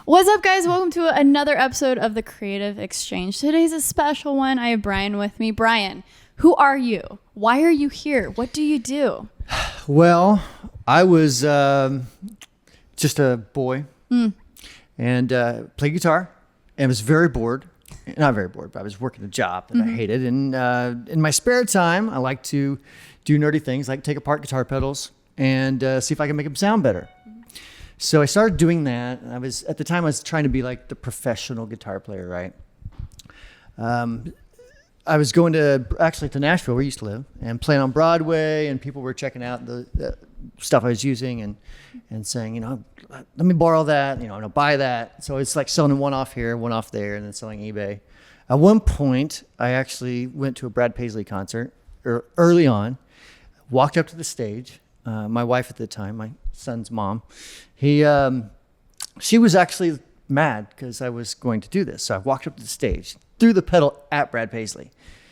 What's up, guys? Welcome to another episode of the Creative Exchange. Today's a special one. I have Brian with me. Brian, who are you? Why are you here? What do you do? Well, I was just a boy and played guitar and was very bored. Not very bored, but I was working a job that I hated. And in my spare time, I like to do nerdy things, like take apart guitar pedals and see if I can make them sound better. So I started doing that. At the time I was trying to be like the professional guitar player, right? I was going to Nashville, where I used to live, and playing on Broadway, and people were checking out the stuff I was using and saying, let me borrow that, I'm gonna buy that. So it's like selling one off here, one off there, and then selling eBay. At one point, I actually went to a Brad Paisley concert early on, walked up to the stage. My wife at the time, my son's mom, she was actually mad because I was going to do this. So I walked up to the stage, threw the pedal at Brad Paisley.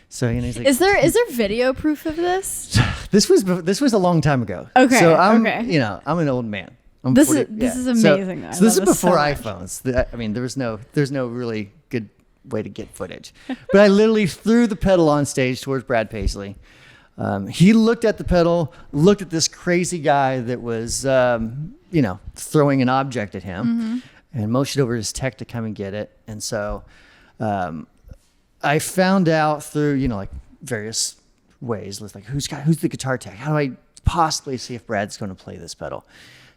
So he's like, is there video proof of this? This was a long time ago. Okay. So I'm an old man. This is amazing. So this is before iPhones. There's no really good way to get footage. But I literally threw the pedal on stage towards Brad Paisley. He looked at the pedal, looked at this crazy guy that was, throwing an object at him, and motioned over his tech to come and get it. And so I found out through, various ways, like who's the guitar tech? How do I possibly see if Brad's going to play this pedal?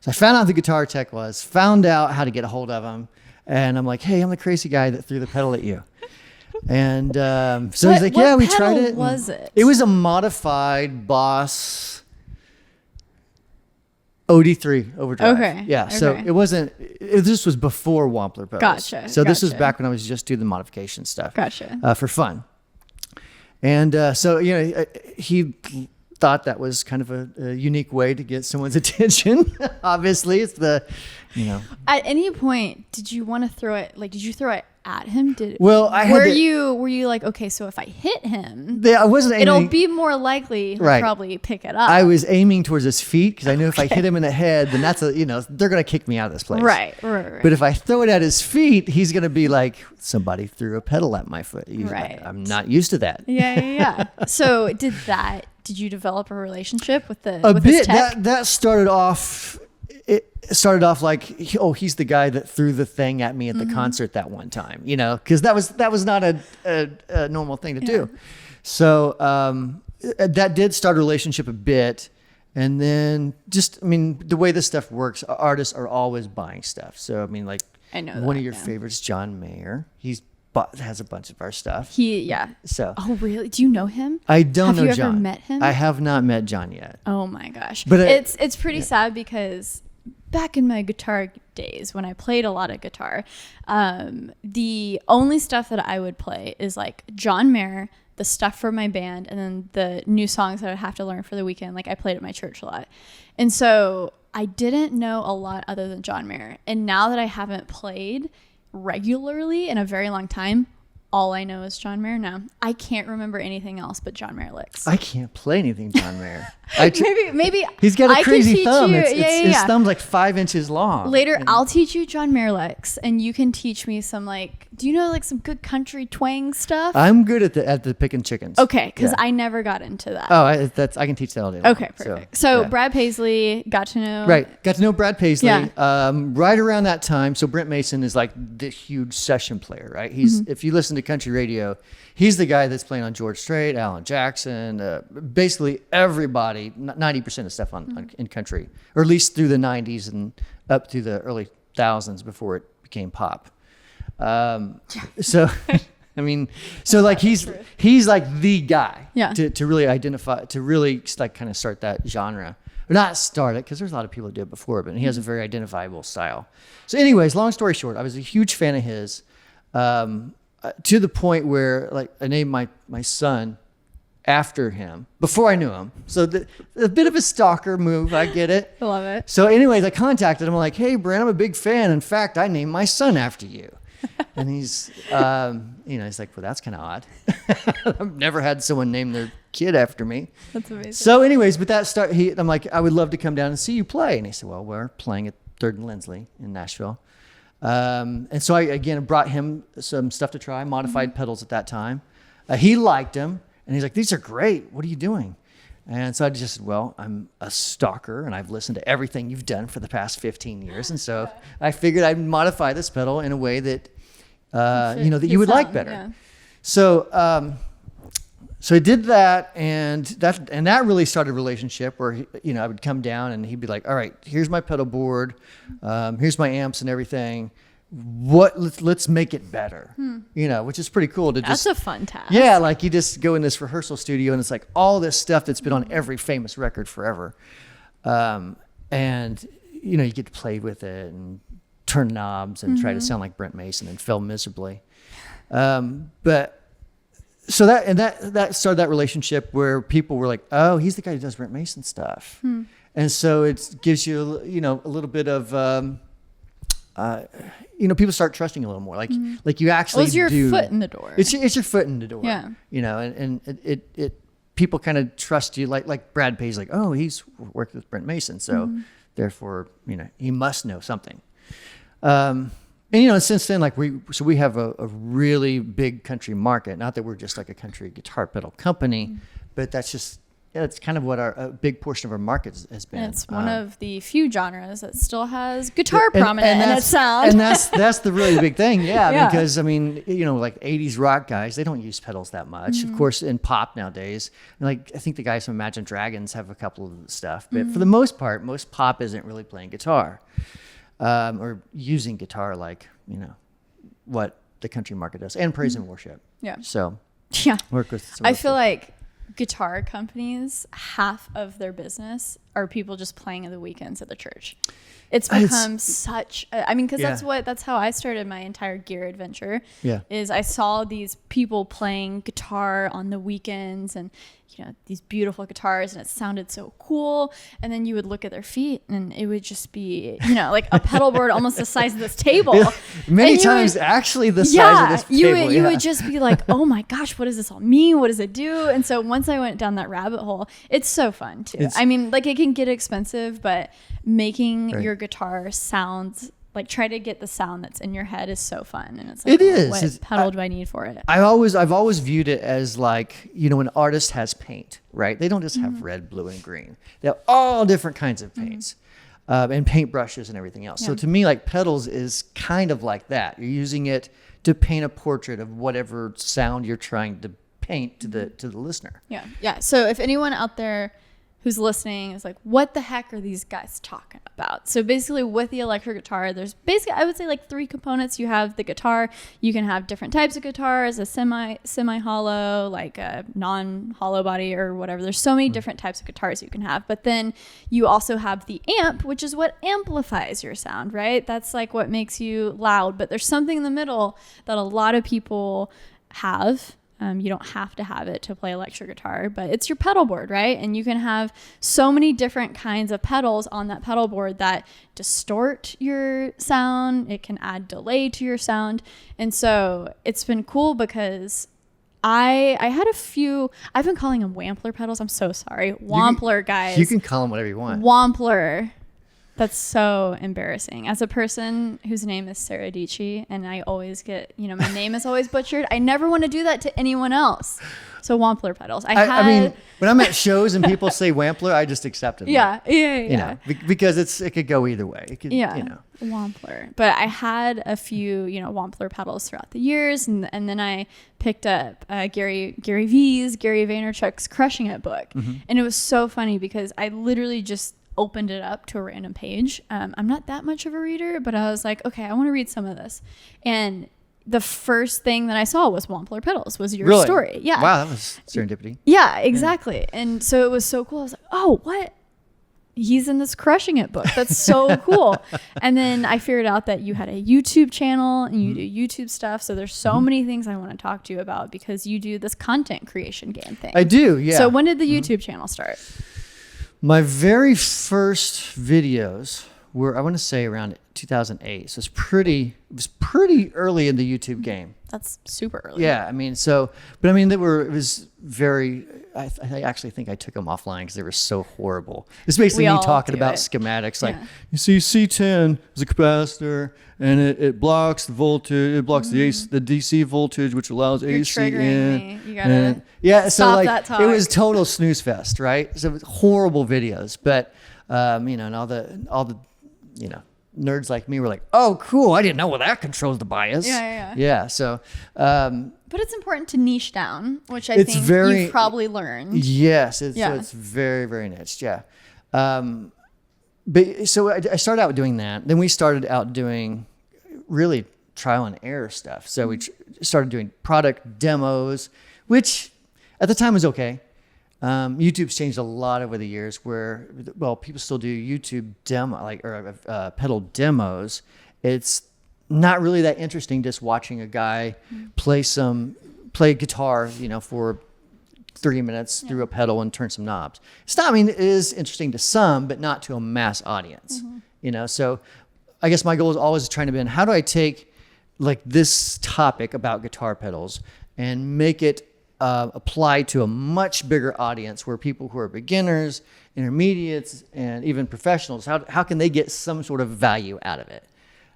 So I found out who the guitar tech was, found out how to get a hold of him, and I'm like, hey, I'm the crazy guy that threw the pedal at you. And so he's like, yeah, we tried it. What was it? It was a modified Boss OD3 overdrive. Okay. Yeah. Okay. So this was before Wampler pedals. Gotcha. So this was back when I was just doing the modification stuff. Gotcha. For fun. And so, he thought that was kind of a unique way to get someone's attention. Obviously, it's At any point, did you want to throw it? Like, did you throw it at him? Were you like, okay, so if I hit him, I wasn't aiming, it'll be more likely to probably pick it up. I was aiming towards his feet because I knew if I hit him in the head, then that's they're gonna kick me out of this place. Right. But if I throw it at his feet, he's gonna be like, somebody threw a pedal at my foot. Right. I'm not used to that. Yeah. So did you develop a relationship with the a with bit his tech? that started off. It started off like, he's the guy that threw the thing at me at the concert that one time, because that was not a normal thing to do. So that did start a relationship a bit. And then the way this stuff works, artists are always buying stuff. So, I know one of your favorites, John Mayer, has a bunch of our stuff. Oh, really? Do you know him? I don't know John. Have you ever met him? I have not met John yet. Oh my gosh. But it's pretty sad because back in my guitar days when I played a lot of guitar, the only stuff that I would play is like John Mayer, the stuff for my band, and then the new songs that I have to learn for the weekend. Like I played at my church a lot. And so I didn't know a lot other than John Mayer. And now that I haven't played regularly in a very long time, all I know is John Mayer now. I can't remember anything else but John Mayer licks. I can't play anything John Mayer. Maybe he's got a crazy thumb. His Yeah. thumb's like 5 inches long. Later, I'll teach you John Mayer licks, and you can teach me some do you know some good country twang stuff? I'm good at the picking chickens. Okay, because I never got into that. Oh, I can teach that all day long. Okay, perfect. So Brad Paisley, got to know Brad Paisley. Yeah. Right around that time. So Brent Mason is like the huge session player, right? He's if you listen to country radio, he's the guy that's playing on George Strait, Alan Jackson, basically everybody. 90% of stuff in country, or at least through the 90s and up to the early thousands before it became pop. So he's like the guy to really identify, to really like kind of start that genre, or not start it, because there's a lot of people that did it before, but he has a very identifiable style. So anyways, long story short, I was a huge fan of his, to the point where I named my son after him before I knew him. So a bit of a stalker move. I get it. I love it. So anyways, I contacted him. I'm like, hey, Brent, I'm a big fan. In fact, I named my son after you. And he's like, well, that's kind of odd. I've never had someone name their kid after me. That's amazing. So anyways, with that start, I'm like, I would love to come down and see you play. And he said, well, we're playing at 3rd and Lindsley in Nashville. And so I, again, brought him some stuff to try, modified pedals at that time. He liked them, and he's like, these are great. What are you doing? And so I just said, well, I'm a stalker, and I've listened to everything you've done for the past 15 years. And so I figured I'd modify this pedal in a way that, that you would like better. Yeah. So, so I did that, and that really started a relationship where, I would come down and he'd be like, all right, here's my pedal board. Here's my amps and everything. Let's make it better, which is pretty cool to That's a fun task. Yeah. Like you just go in this rehearsal studio and it's like all this stuff that's been on every famous record forever. And you get to play with it and turn knobs and try to sound like Brent Mason and fail miserably. But so that started that relationship where people were like, oh, he's the guy who does Brent Mason stuff. And so it gives you, a little bit of, people start trusting you a little more. Like you actually it's your foot in the door. It's your foot in the door. Yeah. And it people kind of trust you. Like Brad Paisley, like, oh, he's worked with Brent Mason, so therefore, he must know something. And since then, we have a really big country market. Not that we're just like a country guitar pedal company, but that's just. Yeah, it's kind of what a big portion of our market has been. And it's one of the few genres that still has guitar prominent in its sound. And that's the really big thing, yeah. Because, like 80s rock guys, they don't use pedals that much. Of course, in pop nowadays, I think the guys from Imagine Dragons have a couple of stuff. But for the most part, most pop isn't really playing guitar or using guitar like, what the country market does. And praise and worship. Yeah. So, work with I feel like guitar companies, half of their business are people just playing at the weekends at the church. It's become that's how I started my entire gear adventure. Yeah. Is I saw these people playing guitar on the weekends and these beautiful guitars, and it sounded so cool. And then you would look at their feet and it would just be, like a pedal board almost the size of this table. Yeah, many times actually the size of this table. You would just be like, oh my gosh, what does this all mean? What does it do? And so once I went down that rabbit hole, it's so fun too. It can get expensive, but making your guitar sound try to get the sound that's in your head is so fun. And it's like, what pedal do I need for it? I've always viewed it as an artist has paint, right? They don't just have red, blue, and green. They have all different kinds of paints and paint brushes and everything else. Yeah. So to me, pedals is kind of like that. You're using it to paint a portrait of whatever sound you're trying to paint to the listener. Yeah. Yeah. So if anyone out there who's listening is like, what the heck are these guys talking about? So basically with the electric guitar, there's I would say 3 components. You have the guitar. You can have different types of guitars, a semi-hollow, like a non-hollow body or whatever. There's so many different types of guitars you can have. But then you also have the amp, which is what amplifies your sound, right? That's what makes you loud. But there's something in the middle that a lot of people have. You don't have to have it to play electric guitar, but it's your pedal board, right? And you can have so many different kinds of pedals on that pedal board that distort your sound. It can add delay to your sound. And so it's been cool because I had a few, I've been calling them Wampler pedals. I'm so sorry. Wampler, guys. You can call them whatever you want. Wampler. That's so embarrassing. As a person whose name is SARA DIETSCHY, and I always get, my name is always butchered. I never want to do that to anyone else. So Wampler pedals. I mean, when I'm at shows and people say Wampler, I just accept it. Yeah. Because it could go either way. It could, Wampler. But I had a few, Wampler pedals throughout the years, and then I picked up Gary Vaynerchuk's Crushing It book, and it was so funny because I literally just opened it up to a random page. I'm not that much of a reader, but I was like, okay, I want to read some of this. And the first thing that I saw was Wampler pedals, was your story. Yeah. Wow, that was serendipity. Yeah, exactly. Yeah. And so it was so cool. I was like, oh, what? He's in this Crushing It book. That's so cool. And then I figured out that you had a YouTube channel and you do YouTube stuff. So there's so many things I want to talk to you about because you do this content creation game thing. I do, yeah. So when did the YouTube channel start? My very first videos were, I want to say, around 2008. So it was pretty early in the YouTube game. That's super early. Yeah, I mean, it was very, I actually think I took them offline because they were so horrible. It's basically me talking about schematics. Like, you see C10 is a capacitor, and it blocks the voltage, it blocks the DC voltage, which allows You're AC triggering in. me. You gotta so stop like, that talk. it was total snooze fest, right? So it was horrible videos, but, and all the, nerds like me were like, oh, cool. I didn't know well, that controls the bias. Yeah. So, but it's important to niche down, which I think you've probably learned. Yes. So it's very, very niche. Yeah. But so I started out doing that. Then we started out doing really trial and error stuff. So we started doing product demos, which at the time was okay. YouTube's changed a lot over the years where, people still do YouTube pedal demos. It's not really that interesting just watching a guy play guitar, for 30 minutes through a pedal and turn some knobs. It is interesting to some, but not to a mass audience, So I guess my goal is always trying to be, how do I take like this topic about guitar pedals and make it apply to a much bigger audience where people who are beginners, intermediates, and even professionals, how can they get some sort of value out of it?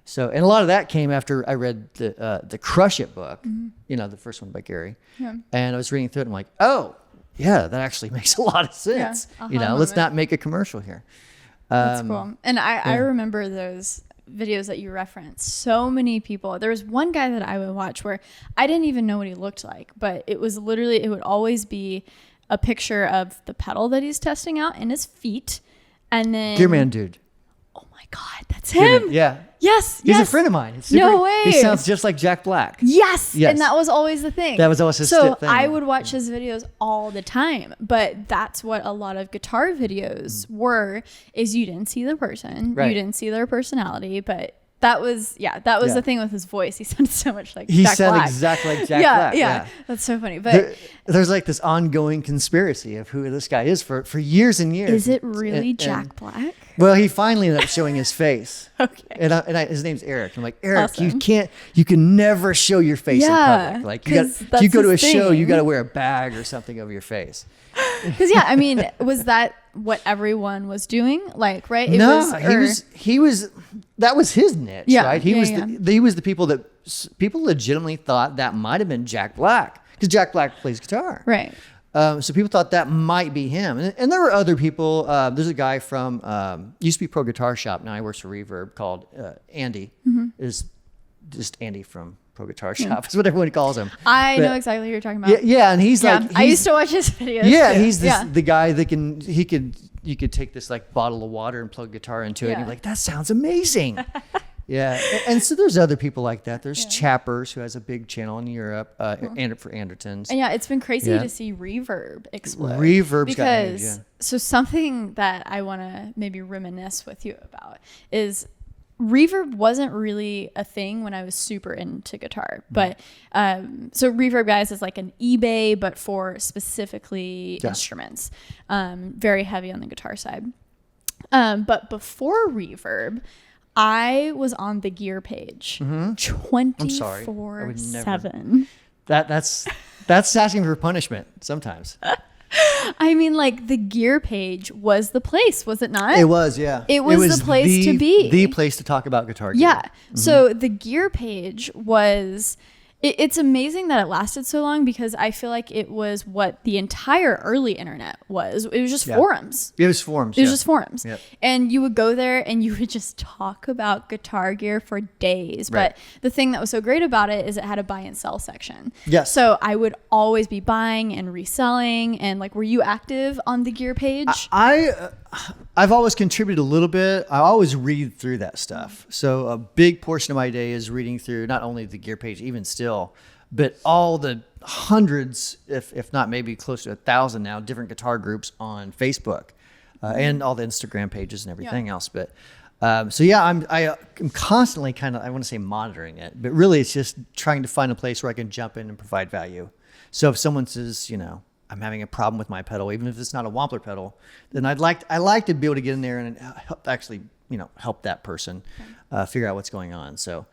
So, and a lot of that came after I read the Crush It book, the first one by Gary. Yeah. And I was reading through it and I'm like, oh, yeah, that actually makes a lot of sense. Yeah, let's not make a commercial here. That's cool. And I remember those videos that you referenced. So many people. There was one guy that I would watch where I didn't even know what he looked like, but it would always be a picture of the pedal that he's testing out in his feet, and then Gearman dude. Oh my God, that's him. Yeah. Yes. He's a friend of mine. No way. He sounds just like Jack Black. Yes. And that was always the thing. That was always his thing. So thing. I would watch his videos all the time, but that's what a lot of guitar videos were, is you didn't see the person. Right. You didn't see their personality, but that was the thing with his voice. He sounded so much like Jack Black. He sounded exactly like Jack Black. Yeah. That's so funny. But there's like this ongoing conspiracy of who this guy is for years and years. Is it really Jack Black? Well, he finally ended up showing his face. Okay. And his name's Eric. I'm like, Eric, awesome. you can never show your face in public. Like if you go to a show, you got to wear a bag or something over your face. Because was that what everyone was doing? Like, right? He was. That was his niche, right? He was the people that people legitimately thought that might have been Jack Black, because Jack Black plays guitar, right? So people thought that might be him, and there were other people. There's a guy from used to be Pro Guitar Shop, now he works for Reverb, called Andy. Is just Andy from Pro Guitar Shop. Is what everyone calls him. I know exactly what you're talking about. Yeah, and he's like, I used to watch his videos. Yeah, too. He's the guy that you could take this like bottle of water and plug guitar into it, and you're like, that sounds amazing. Yeah, and so there's other people like that. There's Chappers, who has a big channel in Europe, and for Andertons. And it's been crazy to see Reverb explode. Reverb's got huge, so something that I want to maybe reminisce with you about is Reverb wasn't really a thing when I was super into guitar, but so Reverb, guys, is like an eBay, but for specifically instruments, very heavy on the guitar side. But before Reverb, I was on the gear page 24/7. That's asking for punishment sometimes. I mean, like, the gear page was the place, was it not? It was, yeah. It was the place to be. The place to talk about guitar gear. Yeah. So the gear page was... It's amazing that it lasted so long, because I feel like it was what the entire early internet was. It was just forums. It was forums. It was just forums. Yep. And you would go there and you would just talk about guitar gear for days. Right. But the thing that was so great about it is it had a buy and sell section. Yes. So I would always be buying and reselling. And like, were you active on the gear page? I've always contributed a little bit. I always read through that stuff. So a big portion of my day is reading through not only the gear page, even still, but all the hundreds, if not maybe close to 1,000 now, different guitar groups on Facebook, and all the Instagram pages and everything else. But I'm constantly I want to say monitoring it, but really it's just trying to find a place where I can jump in and provide value. So if someone says, I'm having a problem with my pedal, even if it's not a Wampler pedal, then I like to be able to get in there and help actually help that person figure out what's going on. So,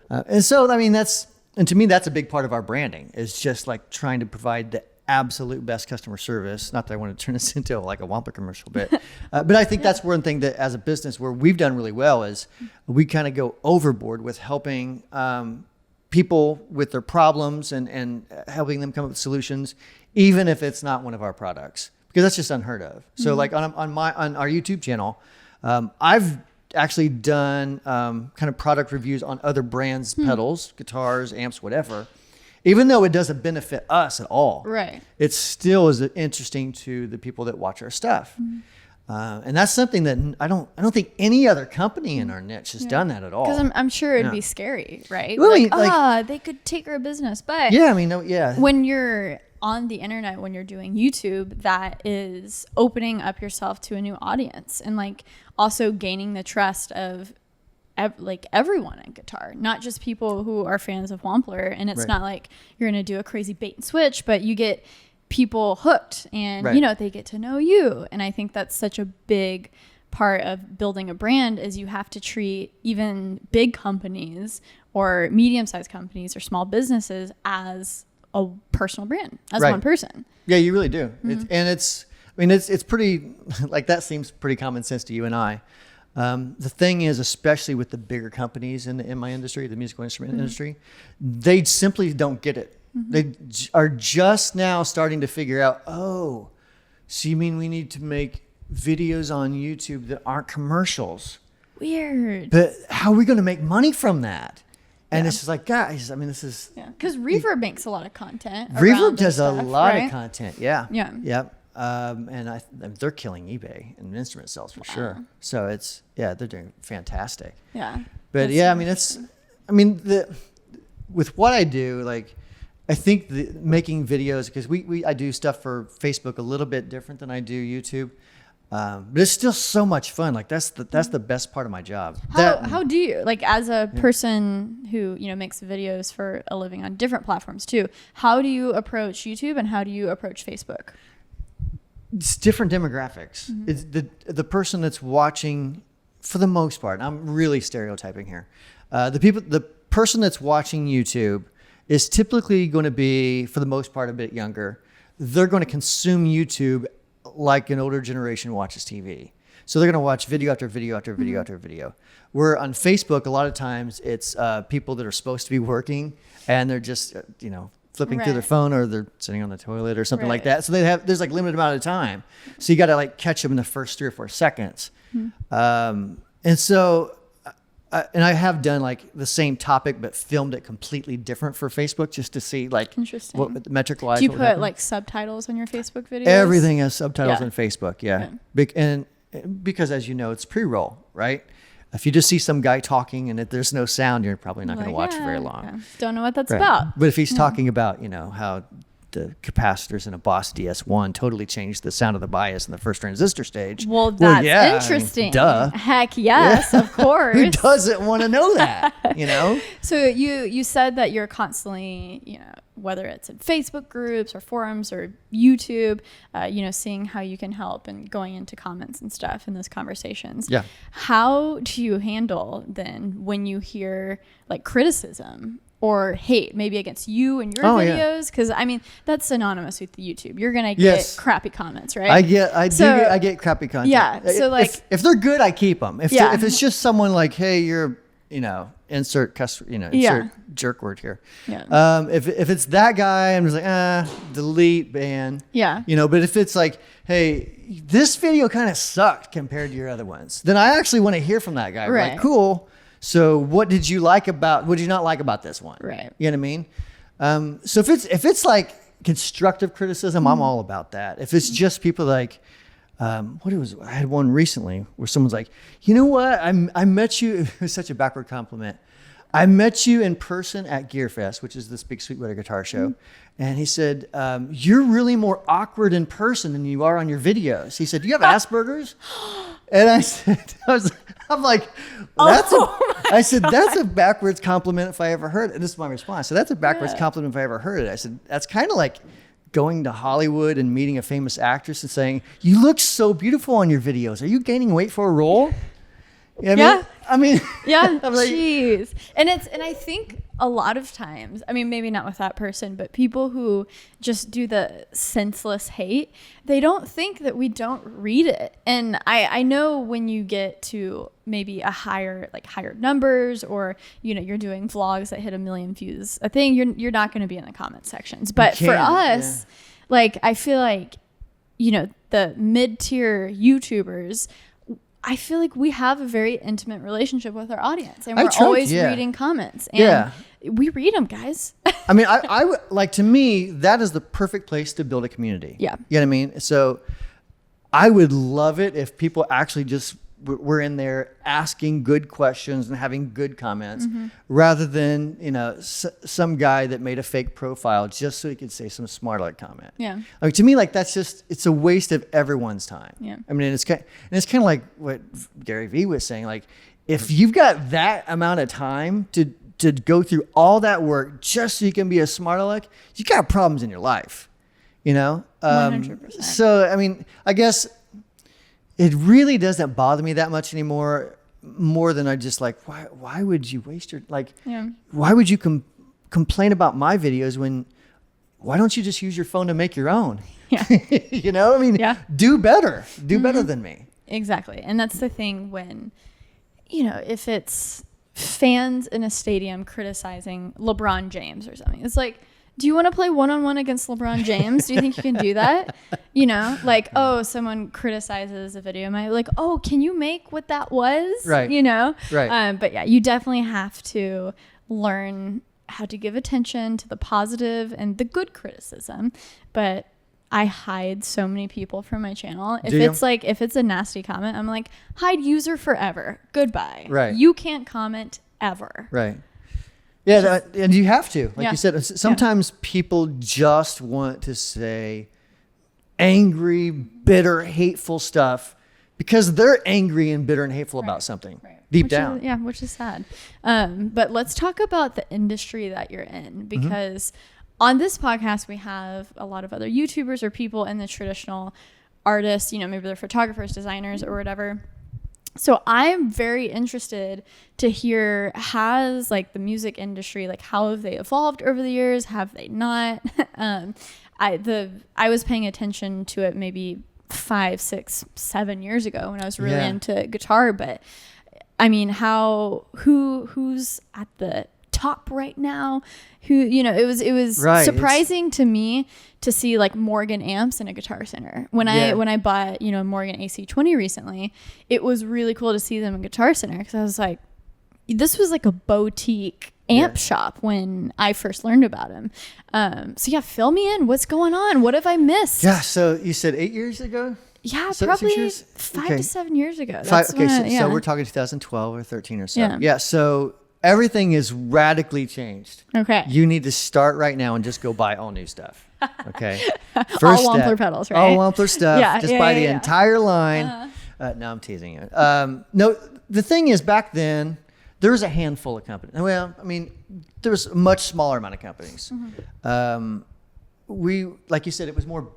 and so, I mean, and to me, that's a big part of our branding, is just like trying to provide the absolute best customer service. Not that I want to turn this into like a Wampler commercial, but I think that's one thing that as a business where we've done really well is we kind of go overboard with helping people with their problems and helping them come up with solutions, even if it's not one of our products, because that's just unheard of. So like on our YouTube channel, I've actually done kind of product reviews on other brands, pedals, guitars, amps, whatever. Even though it doesn't benefit us at all, right? It still is interesting to the people that watch our stuff, and that's something that I don't think any other company in our niche has done that at all. Because I'm sure it'd be scary, right? Well, They could take our business, but yeah, I mean, yeah. When you're on the internet, when you're doing YouTube, that is opening up yourself to a new audience, and like also gaining the trust of everyone in guitar, not just people who are fans of Wampler. And it's not like you're going to do a crazy bait and switch, but you get people hooked and, they get to know you. And I think that's such a big part of building a brand is you have to treat even big companies or medium-sized companies or small businesses as a personal brand, as one person. Yeah, you really do. It's pretty, like that seems pretty common sense to you and I. The thing is, especially with the bigger companies in my industry, the musical instrument industry, they simply don't get it. They are just now starting to figure out, oh, so you mean we need to make videos on YouTube that aren't commercials? Weird. But how are we going to make money from that? And it's just like, guys, I mean, this is... Because Reverb makes a lot of content. Reverb does a lot of content, yeah. Yeah. And they're killing eBay and instrument sales for sure. So they're doing fantastic. Yeah. But with what I do, like, I think making videos, because I do stuff for Facebook a little bit different than I do YouTube. But it's still so much fun. Like that's the best part of my job. How do you, like, as a person who makes videos for a living on different platforms too, how do you approach YouTube and how do you approach Facebook? It's different demographics. It's the person that's watching, for the most part, and I'm really stereotyping here. The person that's watching YouTube is typically going to be, for the most part, a bit younger. They're going to consume YouTube like an older generation watches TV. So they're going to watch video after video after video after video. Where on Facebook, a lot of times it's people that are supposed to be working and they're just, flipping through their phone, or they're sitting on the toilet or something like that. So there's like limited amount of time. So you got to like catch them in the first 3 or 4 seconds. And so, and I have done like the same topic, but filmed it completely different for Facebook just to see like what metric wise. Do you put like subtitles on your Facebook videos? Everything has subtitles on Facebook. Yeah. And because as you know, it's pre-roll, right? If you just see some guy talking and if there's no sound, you're probably not going to watch very long. Yeah. Don't know what that's about. But if he's talking about, how the capacitors in a Boss DS1 totally changed the sound of the bias in the first transistor stage. Well, that's interesting. Duh. Heck yes, of course. Who doesn't want to know that, So you said that you're constantly, whether it's in Facebook groups or forums or YouTube, seeing how you can help and going into comments and stuff in those conversations. Yeah. How do you handle then when you hear like criticism or hate maybe against you and your videos? Because that's synonymous with YouTube. You're gonna get crappy comments, right? I get crappy content. Yeah. So if they're good, I keep them. If it's just someone like, hey, you're insert cuss, insert jerk word here. Yeah. If it's that guy, I'm just like, delete, ban. Yeah. But if it's like, hey, this video kind of sucked compared to your other ones, then I actually want to hear from that guy. Right. Like, cool. So what did you not like about this one? Right. You know what I mean? So if it's like constructive criticism, I'm all about that. If it's just people like, I had one recently where someone's like, you know what? I met you. It was such a backward compliment. I met you in person at GearFest, which is this big Sweetwater guitar show. And he said, you're really more awkward in person than you are on your videos. He said, do you have Asperger's? And I said, I'm like, that's a backwards compliment if I ever heard it. And this is my response. So that's a backwards compliment if I ever heard it. I said, that's kind of like going to Hollywood and meeting a famous actress and saying, you look so beautiful on your videos. Are you gaining weight for a role? Yeah. I mean, Yeah, I'm like, jeez. And I think a lot of times, I mean, maybe not with that person, but people who just do the senseless hate, they don't think that we don't read it. And I know when you get to maybe a higher numbers, or, you know, you're doing vlogs that hit 1 million views, I think you're not going to be in the comment sections. But for us, like, I feel like, you know, the mid-tier YouTubers, I feel like we have a very intimate relationship with our audience, and we're always reading comments, and we read them, guys. I mean, I would like, to me, that is the perfect place to build a community. Yeah. You know what I mean? So I would love it if people actually just were in there asking good questions and having good comments, rather than, you know, some guy that made a fake profile just so he could say some smart aleck comment. Yeah. I mean, to me, like, that's just, it's a waste of everyone's time. Yeah. I mean, it's kind of like what GaryVee was saying. Like, if you've got that amount of time to go through all that work just so you can be a smart aleck, you got problems in your life, you know? 100%. So, I mean, I guess it really doesn't bother me that much anymore, more than I just like, why would you waste your, like, why would you complain about my videos when, why don't you just use your phone to make your own? Yeah. You know, I mean, do better than me. Exactly. And that's the thing when, you know, if it's fans in a stadium criticizing LeBron James or something, it's like, do you want to play one-on-one against LeBron James? Do you think you can do that? You know, like, oh, someone criticizes a video. Like, oh, can you make what that was? Right. You know? Right. But yeah, you definitely have to learn how to give attention to the positive and the good criticism. But I hide so many people from my channel. If it's a nasty comment, I'm like, hide user forever. Goodbye. Right. You can't comment ever. Right. Yeah, and you have to, like you said, sometimes people just want to say angry, bitter, hateful stuff because they're angry and bitter and hateful about something deep down. Which is sad. But let's talk about the industry that you're in, because on this podcast, we have a lot of other YouTubers or people in the traditional artists, you know, maybe they're photographers, designers, or whatever. So I'm very interested to hear, has like the music industry, like how have they evolved over the years? Have they not? I was paying attention to it maybe 5, 6, 7 years ago when I was really into guitar. But I mean, who's at the top right now? Who, you know, it was surprising to me to see like Morgan amps in a Guitar Center. When I bought, you know, Morgan AC20 recently, it was really cool to see them in Guitar Center, because I was like, this was like a boutique amp shop when I first learned about him. So yeah, fill me in. What's going on? What have I missed? Yeah. So you said 8 years ago? Yeah, So probably 5 to 7 years ago. So we're talking 2012 or 13 or so. Yeah. So everything is radically changed. Okay. You need to start right now and just go buy all new stuff. Okay. First all Wampler pedals, right? All Wampler stuff. Just buy the entire line. No, I'm teasing you. No, the thing is, back then, there was a handful of companies. Well, I mean, there was a much smaller amount of companies. Like you said, it was more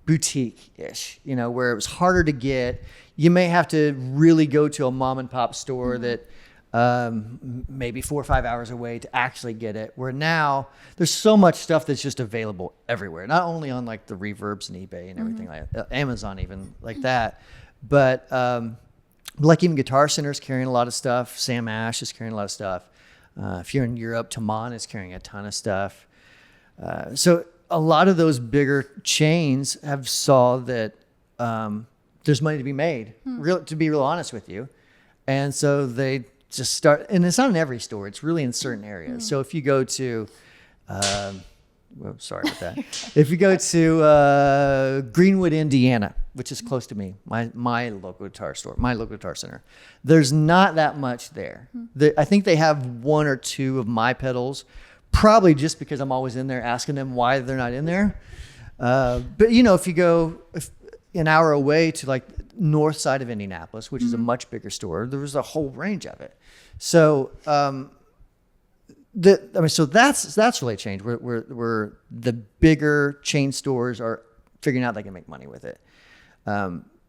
boutique-ish, you know, where it was harder to get. You may have to really go to a mom and pop store that maybe 4 or 5 hours away to actually get it, where now there's so much stuff that's just available everywhere, not only on like the Reverbs and eBay and everything like that, Amazon even like that, but like even Guitar Center is carrying a lot of stuff. Sam Ash is carrying a lot of stuff. If you're in Europe, Taman is carrying a ton of stuff. So a lot of those bigger chains have saw that there's money to be made, to be real honest with you. And so they just start, and it's not in every store, it's really in certain areas. So if you go to, sorry about that. If you go to Greenwood, Indiana, which is close to me, my local guitar store, my local Guitar Center, there's not that much there. I think they have 1 or 2 of my pedals, probably just because I'm always in there asking them why they're not in there. But you know, if you go an hour away to like north side of Indianapolis, which is a much bigger store, there was a whole range of it. So, so that's really changed. Where the bigger chain stores are figuring out they can make money with it.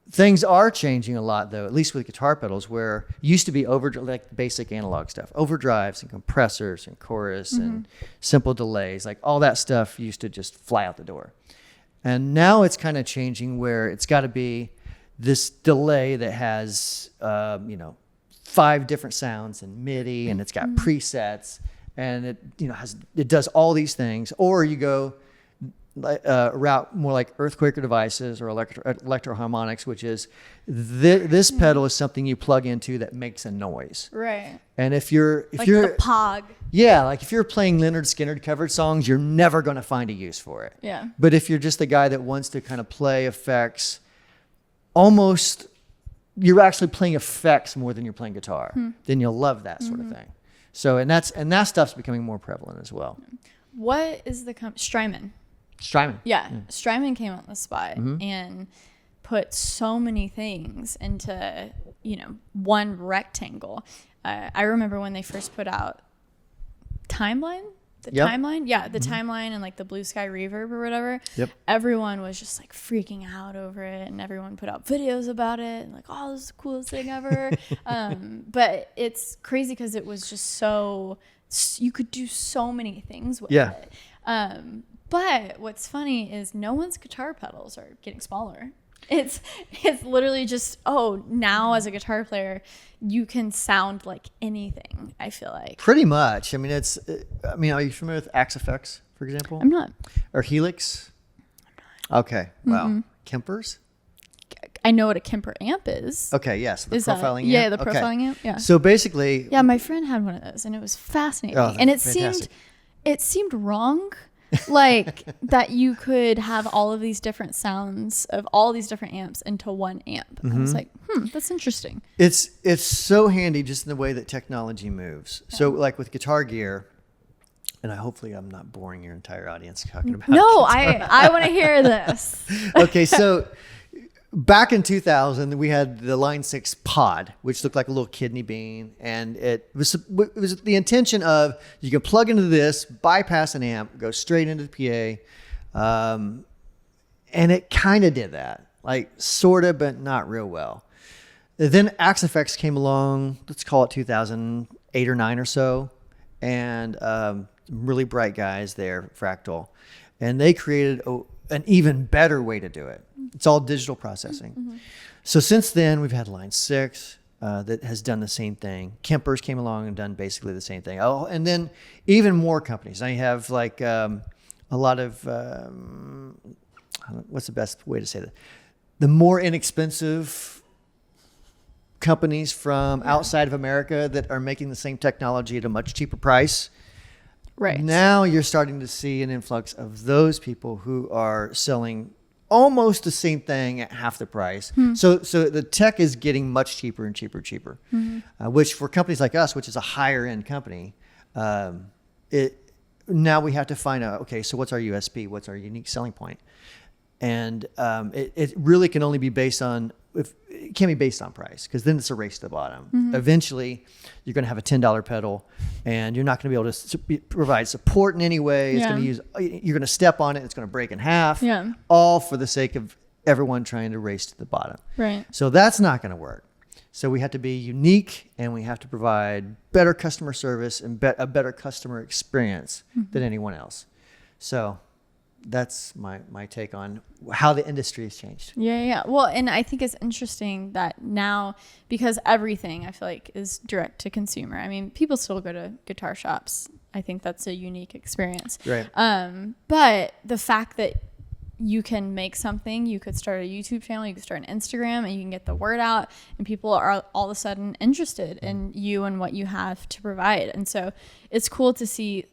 things are changing a lot, though, at least with guitar pedals, where it used to be like basic analog stuff, overdrives and compressors and chorus and simple delays, like all that stuff used to just fly out the door. And now it's kind of changing where it's got to be this delay that has, 5 different sounds and MIDI, and it's got presets, and it does all these things. Or you go route more like earthquaker devices or electroharmonics, which is this pedal is something you plug into that makes a noise. Right. And if you're the Pog. Yeah, like if you're playing Leonard Skinner covered songs, you're never going to find a use for it. Yeah. But if you're just the guy that wants to kind of play effects, almost you're actually playing effects more than you're playing guitar, then you'll love that sort of thing. So and that stuff's becoming more prevalent as well. What is the Strymon? Strymon. Yeah. Strymon came on the spot and put so many things into, one rectangle. I remember when they first put out Timeline, Timeline. Yeah. The Timeline and like the Blue Sky Reverb or whatever. Yep. Everyone was just like freaking out over it, and everyone put out videos about it and like, oh, this is the coolest thing ever. But it's crazy because it was just you could do so many things with it. But what's funny is no one's guitar pedals are getting smaller. It's literally just, now as a guitar player, you can sound like anything, I feel like. Pretty much. I mean, are you familiar with Axe Effects, for example? I'm not. Or Helix? I'm not. Okay. Wow. Kempers? I know what a Kemper amp is. Okay, yes. The profiling amp? Yeah, the profiling amp. Yeah. So basically... Yeah, my friend had one of those, and it was fascinating. Oh, and fantastic. it seemed wrong. Like that you could have all of these different sounds of all these different amps into one amp. I was like, that's interesting. It's so handy just in the way that technology moves. Yeah. So like with guitar gear, and hopefully I'm not boring your entire audience talking about No, guitar. I want to hear this. Okay, so back in 2000, we had the Line 6 pod, which looked like a little kidney bean. And it was the intention of you can plug into this, bypass an amp, go straight into the PA. And it kind of did that, like sort of, but not real well. Then Axe Effects came along, let's call it 2008 or 9 or so. And really bright guys there, Fractal. And they created an even better way to do it. It's all digital processing. So since then, we've had Line 6 that has done the same thing. Kempers came along and done basically the same thing. Oh, and then even more companies. I have like a lot of, what's the best way to say that? The more inexpensive companies from outside of America that are making the same technology at a much cheaper price. Right. Now you're starting to see an influx of those people who are selling almost the same thing at half the price. So the tech is getting much cheaper and cheaper, which for companies like us, which is a higher end company, now we have to find out, okay, so what's our USP? What's our unique selling point? And it really can only be based on, it can't be based on price, because then it's a race to the bottom. Eventually, you're going to have a $10 pedal, and you're not going to be able to provide support in any way. It's you're going to step on it, it's going to break in half, all for the sake of everyone trying to race to the bottom. Right. So that's not going to work. So we have to be unique, and we have to provide better customer service and a better customer experience than anyone else. So that's my take on how the industry has changed. Yeah. Well, and I think it's interesting that now, because everything I feel like is direct to consumer. I mean, people still go to guitar shops. I think that's a unique experience. Right. But the fact that you can make something, you could start a YouTube channel, you could start an Instagram, and you can get the word out, and people are all of a sudden interested in you and what you have to provide. And so it's cool to see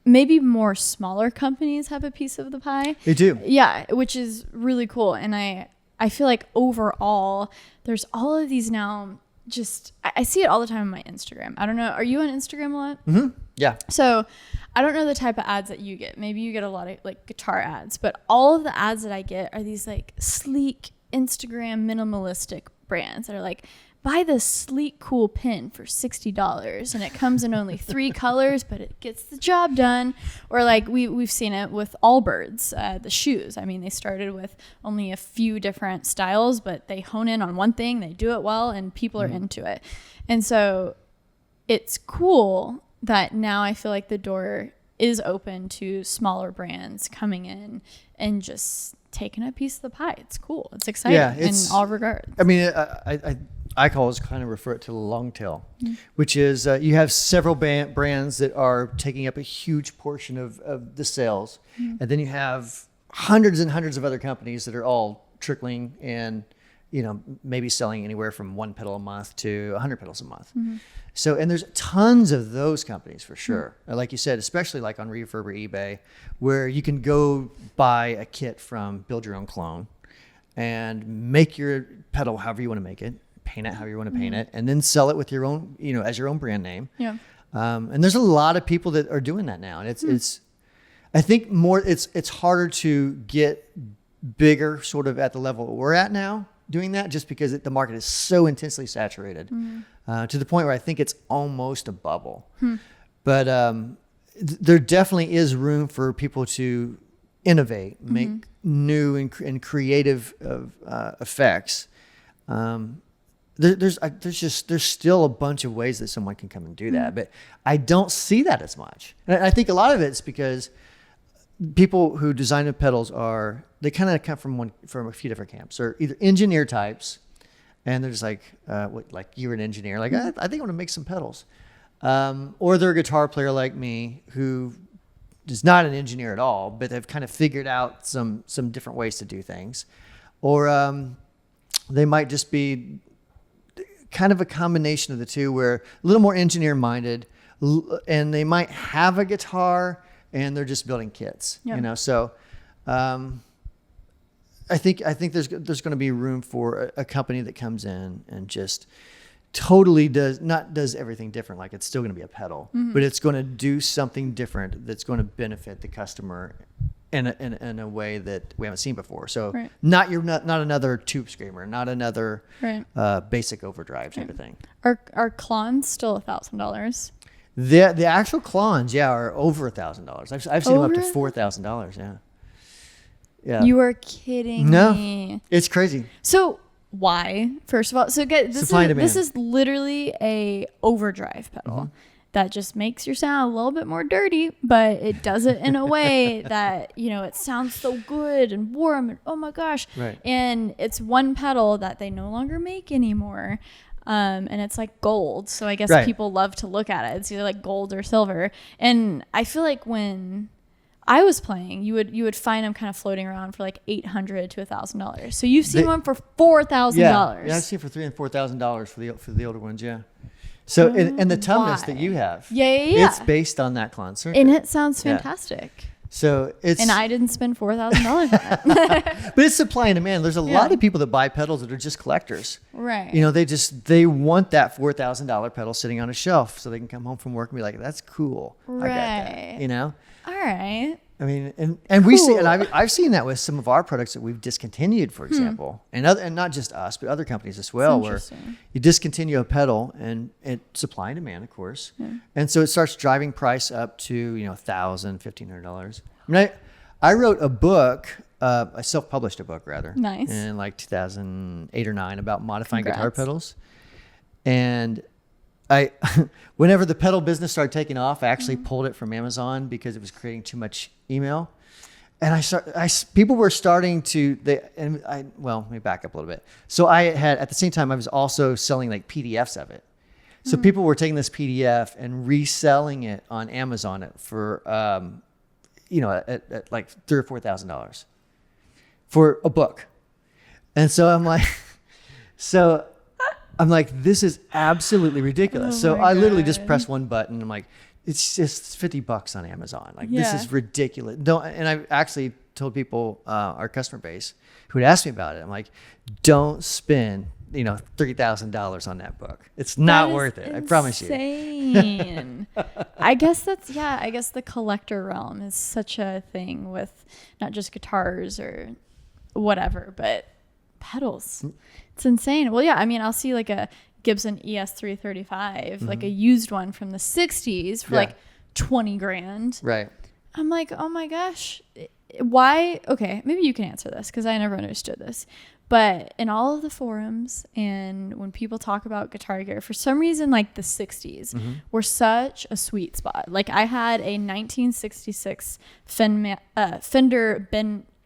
maybe more smaller companies have a piece of the pie. They do. Yeah, which is really cool. And I feel like overall, there's all of these now, just, I see it all the time on my Instagram. I don't know. Are you on Instagram a lot? Yeah. So I don't know the type of ads that you get. Maybe you get a lot of like guitar ads, but all of the ads that I get are these like sleek Instagram minimalistic brands that are like buy this sleek, cool pin for $60 and it comes in only 3 colors, but it gets the job done. Or like we've seen it with Allbirds, the shoes. I mean, they started with only a few different styles, but they hone in on one thing, they do it well, and people are into it. And so it's cool that now I feel like the door is open to smaller brands coming in and just taking a piece of the pie. It's cool. It's exciting in all regards. I mean, I always kind of refer it to the long tail, which is you have several brands that are taking up a huge portion of the sales. And then you have hundreds and hundreds of other companies that are all trickling and, you know, maybe selling anywhere from 1 pedal a month to 100 pedals a month. So, and there's tons of those companies for sure. Like you said, especially like on Refurb or eBay, where you can go buy a kit from Build Your Own Clone and make your pedal however you want to make it, paint it however you want to paint it, and then sell it with your own, you know, as your own brand name. Yeah. And there's a lot of people that are doing that now. And it's I think more, it's harder to get bigger sort of at the level we're at now doing that, just because the market is so intensely saturated to the point where I think it's almost a bubble. But there definitely is room for people to innovate, make new and creative effects. There's still a bunch of ways that someone can come and do that, but I don't see that as much. And I think a lot of it's because people who design the pedals they kind of come from a few different camps. They're either engineer types, and they're just like, like you're an engineer, like I think I want to make some pedals, or they're a guitar player like me who is not an engineer at all, but have kind of figured out some different ways to do things, or they might just be kind of a combination of the two, where a little more engineer minded, and they might have a guitar and they're just building kits, you know? So, I think there's going to be room for a company that comes in and just totally does everything different. Like, it's still going to be a pedal, but it's going to do something different that's going to benefit the customer in a way that we haven't seen before. So not another tube screamer, not another basic overdrive type of thing. Are Klons still $1,000? The actual Klons, are over $1,000. I've seen them up to $4,000. Yeah. You are kidding me. No, it's crazy. So why? First of all, this is literally a overdrive pedal that just makes your sound a little bit more dirty, but it does it in a way that, you know, it sounds so good and warm and oh my gosh. Right. And it's one pedal that they no longer make anymore. And it's like gold. So I guess people love to look at it. It's either like gold or silver. And I feel like when I was playing, you would find them kind of floating around for like $800 to $1,000. So you've seen one for $4,000. Yeah, I've seen for $3,000 and $4,000 for the older ones. Yeah. So and the tumness that you have, it's based on that Klon circuit, and it sounds fantastic. So and I didn't spend $4,000 on it. But it's supply and demand. There's a lot of people that buy pedals that are just collectors. Right. You know, they want that $4,000 pedal sitting on a shelf so they can come home from work and be like, that's cool. Right. I got that. You know? All right. I mean, and we see, and I've seen that with some of our products that we've discontinued, for example, and not just us, but other companies as well, where you discontinue a pedal and supply and demand, of course, and so it starts driving price up to $1,000, $1,500. I mean, I wrote a book, I self-published a book rather, in like 2008 or 9 about modifying guitar pedals, and whenever the pedal business started taking off, I actually pulled it from Amazon because it was creating too much email. And people were starting to, let me back up a little bit. So I had, at the same time, I was also selling like PDFs of it. So people were taking this PDF and reselling it on Amazon for, at like $3,000 or $4,000 for a book. And so I'm like, this is absolutely ridiculous. So I literally just pressed one button. I'm like, it's just $50 on Amazon. Like, this is ridiculous. And I actually told people, our customer base who had asked me about it, I'm like, don't spend, $3,000 on that book. It's not worth it. I promise you. Insane. I guess the collector realm is such a thing with not just guitars or whatever, but pedals. It's insane. Well, yeah, I mean, I'll see like a Gibson ES335, like a used one from the 60s for like 20 grand. Right. I'm like, oh my gosh, why? Okay, maybe you can answer this because I never understood this. But in all of the forums and when people talk about guitar gear, for some reason, like the 60s were such a sweet spot. Like I had a 1966 Fender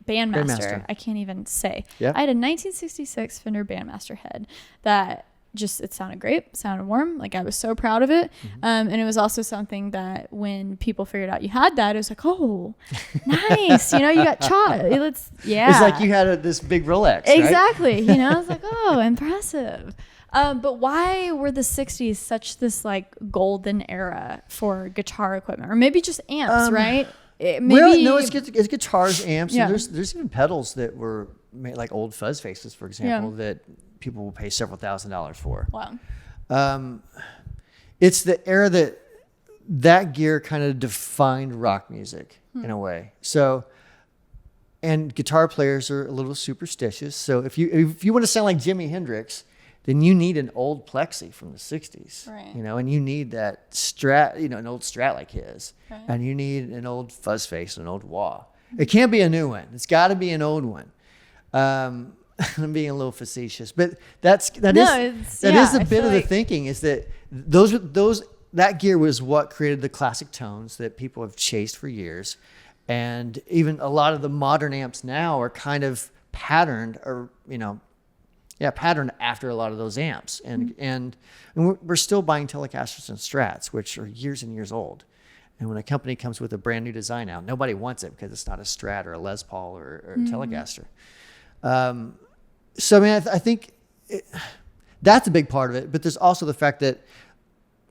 Bandmaster. I can't even say. Yep. I had a 1966 Fender Bandmaster head that just, it sounded great, sounded warm. Like I was so proud of it. And it was also something that when people figured out you had that, it was like, oh, nice. You know, you got It's like you had this big Rolex. Exactly. Right? You know, I was like, oh, impressive. But why were the 60s such this like golden era for guitar equipment, or maybe just amps, right? It's guitars, amps. Yeah. And there's even pedals that were made, like old fuzz faces, for example, that people will pay several $1,000s for. Wow. It's the era that gear kind of defined rock music in a way. So, and guitar players are a little superstitious. So if you want to sound like Jimi Hendrix, then you need an old plexi from the 60s, right. you know, and you need that Strat, you know, an old Strat like his, right. and you need an old fuzz face, an old wah. It can't be a new one. It's got to be an old one. I'm being a little facetious, but that is a bit of the thinking, is that that gear was what created the classic tones that people have chased for years. And even a lot of the modern amps now are kind of patterned, or, you know, patterned after a lot of those amps. And we're still buying Telecasters and Strats, which are years and years old. And when a company comes with a brand new design out, nobody wants it because it's not a Strat or a Les Paul or a Telecaster. So I mean, I think that's a big part of it. But there's also the fact that,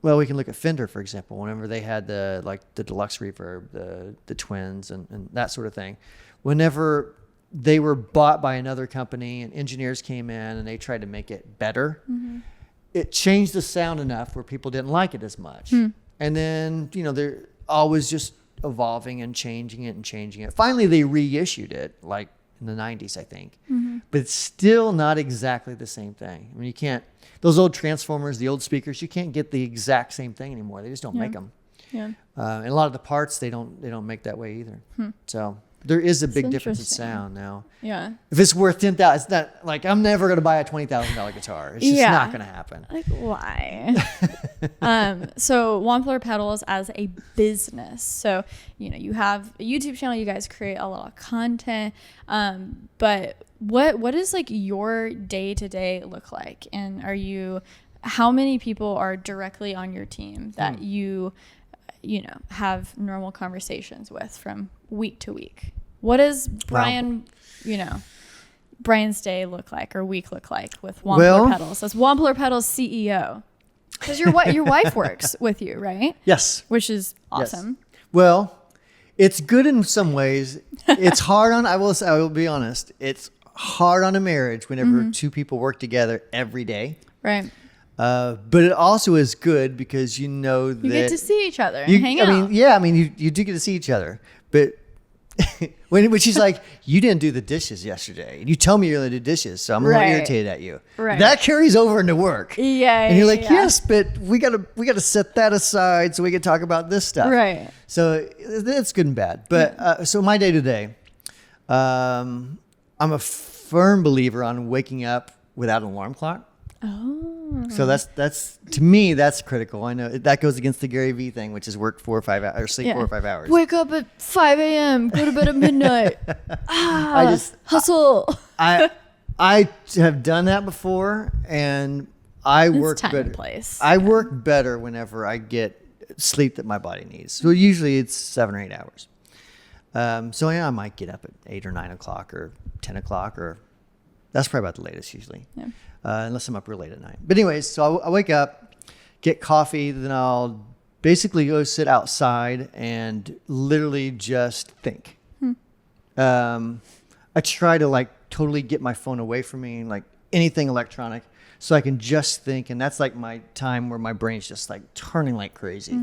well, we can look at Fender, for example. Whenever they had the deluxe reverb, the twins, and that sort of thing, whenever they were bought by another company and engineers came in and they tried to make it better, it changed the sound enough where people didn't like it as much. And then, you know, they're always just evolving and changing it. Finally, they reissued it, like in the 90s, I think. But it's still not exactly the same thing. I mean, you can't, those old transformers, the old speakers, you can't get the exact same thing anymore. They just don't make them. Yeah. And a lot of the parts, they don't make that way either. So there is a big difference in sound now. Yeah. If it's worth $10,000, it's not like, I'm never going to buy a $20,000 guitar. It's just not going to happen. Like, why? So Wampler pedals as a business. So, you know, you have a YouTube channel, you guys create a lot of content. But what is like your day-to-day look like? And how many people are directly on your team that you know, have normal conversations with from week to week? What does Brian's day look like, or week look like with Wampler Pedals as Wampler Pedals CEO? Because your wife works with you, right? Yes. Which is awesome. Yes. Well, it's good in some ways. It's hard on, I will be honest, it's hard on a marriage whenever two people work together every day. Right. But it also is good because you know that you get to see each other and hang out. I mean, you do get to see each other. But when she's like, you didn't do the dishes yesterday, and you tell me you're going to do dishes, so I'm a little irritated at you. Right. That carries over into work. Yeah. And you're like, yes, but we gotta set that aside so we can talk about this stuff. Right. So it's good and bad. But so my day to day, I'm a firm believer on waking up without an alarm clock. Oh. So that's to me, that's critical. I know that goes against the GaryVee thing, which is work 4 or 5 hours, or sleep 4 or 5 hours. Wake up at 5 a.m. Go to bed at midnight. Hustle. I have done that before, and I work better. I work better whenever I get sleep that my body needs. So usually it's 7 or 8 hours. So I might get up at 8 or 9 o'clock or 10 o'clock, or that's probably about the latest usually. Yeah. Unless I'm up real late at night. But anyways, so I wake up, get coffee, then I'll basically go sit outside and literally just think. I try to like totally get my phone away from me, like anything electronic, so I can just think. And that's like my time where my brain's just like turning like crazy.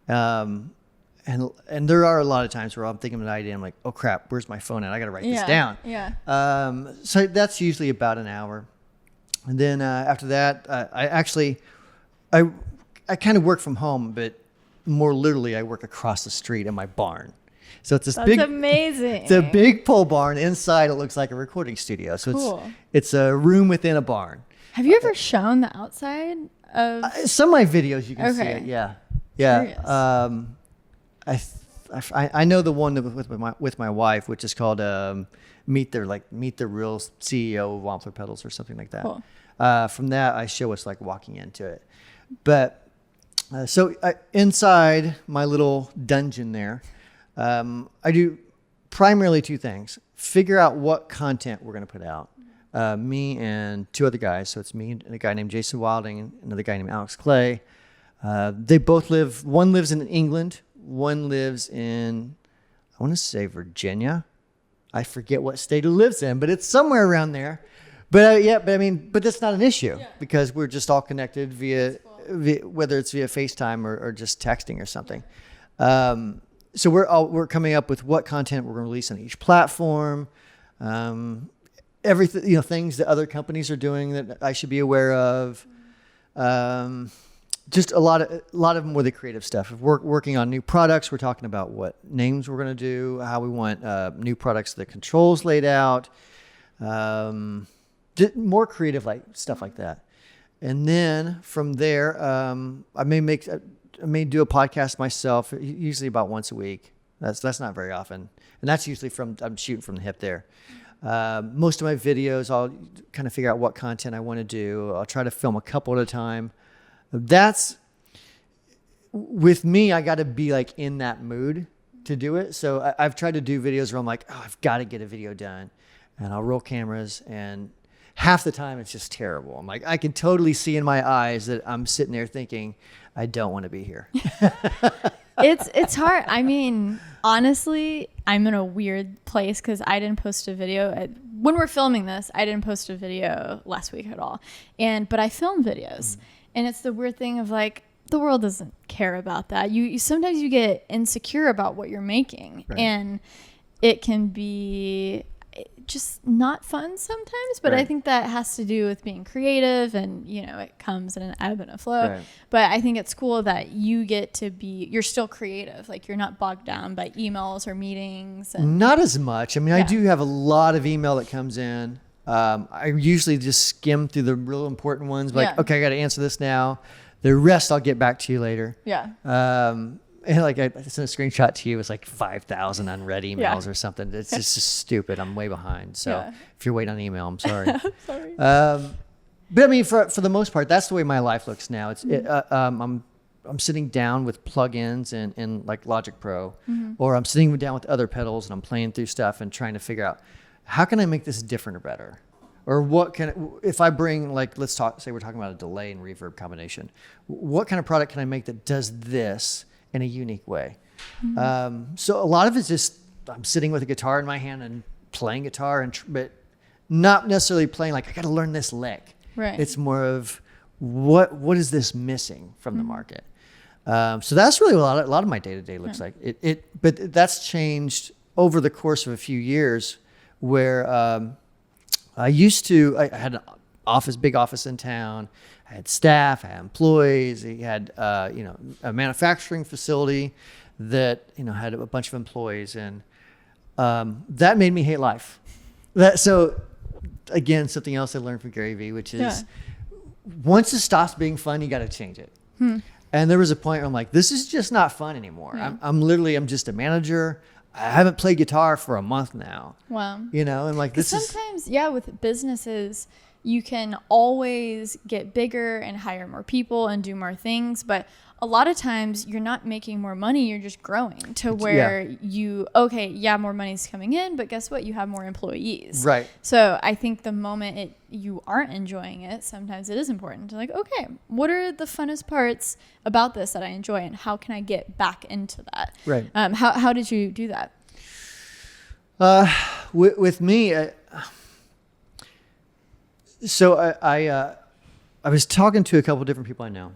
And there are a lot of times where I'm thinking of an idea, I'm like, oh crap, where's my phone at? I got to write this down. Yeah. So that's usually about an hour. And then after that, I kind of work from home, but more literally, I work across the street in my barn. So it's this That's big, amazing. It's a big pole barn. Inside, it looks like a recording studio. So Cool. it's a room within a barn. Have you ever shown the outside of? Some of my videos, you can see Okay. it. Yeah, Curious. I know the one with my wife, which is called Meet the Real CEO of Wampler Pedals or something like that. Cool. From that, I show us like walking into it. But inside my little dungeon there, I do primarily two things: figure out what content we're going to put out. Me and two other guys. So it's me and a guy named Jason Wilding and another guy named Alex Clay. They both live. One lives in England. One lives in, I want to say Virginia. I forget what state he lives in, but it's somewhere around there. But but that's not an issue because we're just all connected via whether it's via FaceTime or just texting or something. So we're coming up with what content we're going to release on each platform. Everything, things that other companies are doing that I should be aware of. Just a lot of more the creative stuff. If we're working on new products, we're talking about what names we're going to do, how we want new products, the controls laid out, more creative stuff like that. And then from there, I may do a podcast myself, usually about once a week. That's not very often, and that's usually I'm shooting from the hip there. Most of my videos, I'll kind of figure out what content I want to do. I'll try to film a couple at a time. That's with me. I got to be like in that mood to do it. So I've tried to do videos where I'm like, oh, I've got to get a video done, and I'll roll cameras, and half the time it's just terrible. I'm like, I can totally see in my eyes that I'm sitting there thinking, I don't want to be here. It's hard. I mean, honestly, I'm in a weird place because I didn't post a video when we're filming this. I didn't post a video last week at all, but I film videos. And it's the weird thing of like, the world doesn't care about that. You sometimes you get insecure about what you're making, right. And it can be just not fun sometimes. But right. I think that has to do with being creative, and it comes in an ebb and a flow. Right. But I think it's cool that you get to you're still creative. Like you're not bogged down by emails or meetings. Not as much. I mean, I do have a lot of email that comes in. I usually just skim through the real important ones. Like, okay, I got to answer this now. The rest I'll get back to you later. Yeah. And like I sent a screenshot to you. It was like 5,000 unread emails or something. It's just stupid. I'm way behind. So if you're waiting on email, I'm sorry. Sorry. But I mean, for the most part, that's the way my life looks now. It's I'm sitting down with plugins in like Logic Pro, or I'm sitting down with other pedals and I'm playing through stuff and trying to figure out, how can I make this different or better? Or if I bring, like, say we're talking about a delay and reverb combination. What kind of product can I make that does this in a unique way? So a lot of it's just, I'm sitting with a guitar in my hand and playing guitar, but not necessarily playing like, I got to learn this lick. Right. It's more of what is this missing from the market? So that's really what a lot of my day-to-day looks like. But that's changed over the course of a few years, where I had an big office in town. I had staff, I had employees. I had a manufacturing facility that had a bunch of employees, and that made me hate life. So again, something else I learned from GaryVee, which is once it stops being fun, you got to change it. And there was a point where I'm like, this is just not fun anymore. I'm just a manager. I haven't played guitar for a month now. Wow. And like this sometimes, with businesses, you can always get bigger and hire more people and do more things. But a lot of times you're not making more money. You're just growing to where more money's coming in, but guess what? You have more employees. Right. So I think the moment you aren't enjoying it, sometimes it is important to like, okay, what are the funnest parts about this that I enjoy, and how can I get back into that? Right. How did you do that? With me, I was talking to a couple of different people I know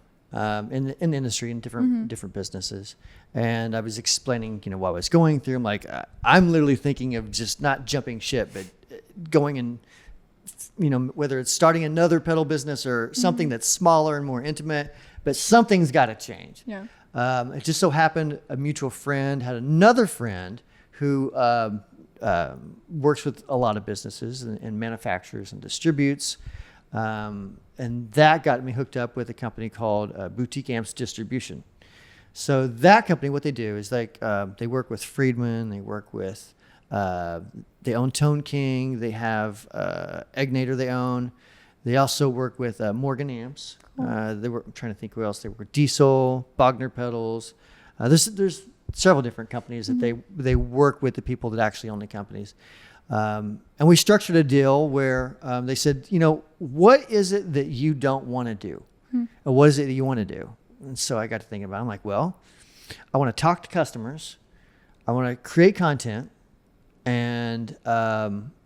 in the industry, in different businesses, and I was explaining what I was going through. I'm like, I'm literally thinking of just not jumping ship, but going and whether it's starting another pedal business or something that's smaller and more intimate, but something's got to change. Yeah. It just so happened a mutual friend had another friend who works with a lot of businesses and manufacturers and distributes. And that got me hooked up with a company called Boutique Amps Distribution. So that company, what they do is like they work with Friedman, they work with, they own Tone King, they have Egnator they own. They also work with Morgan Amps. Cool. I'm trying to think who else. They work with Diesel, Bogner Pedals. There's several different companies that they work with the people that actually own the companies. And we structured a deal where they said, what is it that you don't want to do? Or what is it that you want to do? And so I got to thinking about it. I'm like, well, I want to talk to customers. I want to create content. And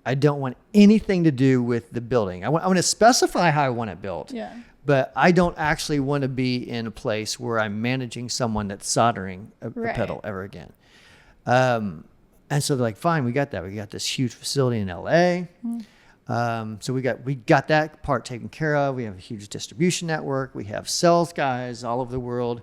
I don't want anything to do with the building. I want to specify how I want it built. Yeah. But I don't actually want to be in a place where I'm managing someone that's soldering a pedal ever again. And so they're like, fine, we got that. We got this huge facility in LA. So we got that part taken care of. We have a huge distribution network. We have sales guys all over the world.